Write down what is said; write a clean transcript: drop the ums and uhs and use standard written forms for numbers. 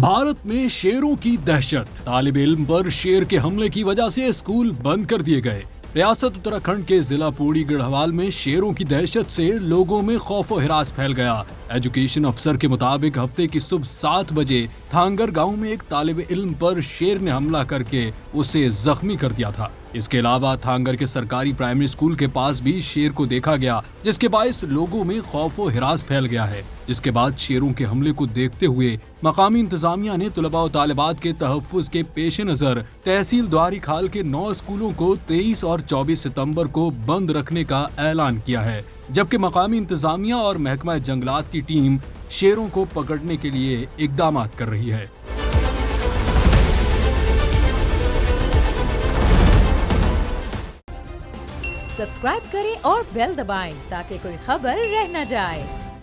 भारत में शेरों की दहशत, तालिब इल्म पर शेर के हमले की वजह से स्कूल बंद कर दिए गए। रियासत उत्तराखंड के जिला पौड़ी गढ़वाल में शेरों की दहशत से लोगों में खौफ और हिरास फैल गया। एजुकेशन अफसर के मुताबिक हफ्ते की सुबह 7 बजे थांगर गांव में एक तालिब इल्म पर शेर ने हमला करके उसे जख्मी कर दिया था। इसके अलावा थांगर के सरकारी प्राइमरी स्कूल के पास भी शेर को देखा गया, जिसके बायस लोगों में खौफ और हिरास फैल गया है। जिसके बाद शेरों के हमले को देखते हुए मकामी इंतजामिया ने तलबा और तालिबात के तहफ्फुज के पेश नजर तहसील द्वारी खाल के 9 स्कूलों को 23 और 24 सितंबर को बंद रखने का ऐलान किया है, जबकि मकामी इंतजामिया और महकमा जंगलात की टीम शेरों को पकड़ने के लिए इकदाम कर रही है। सब्सक्राइब करें और बेल दबाएं ताकि कोई खबर रह न जाए।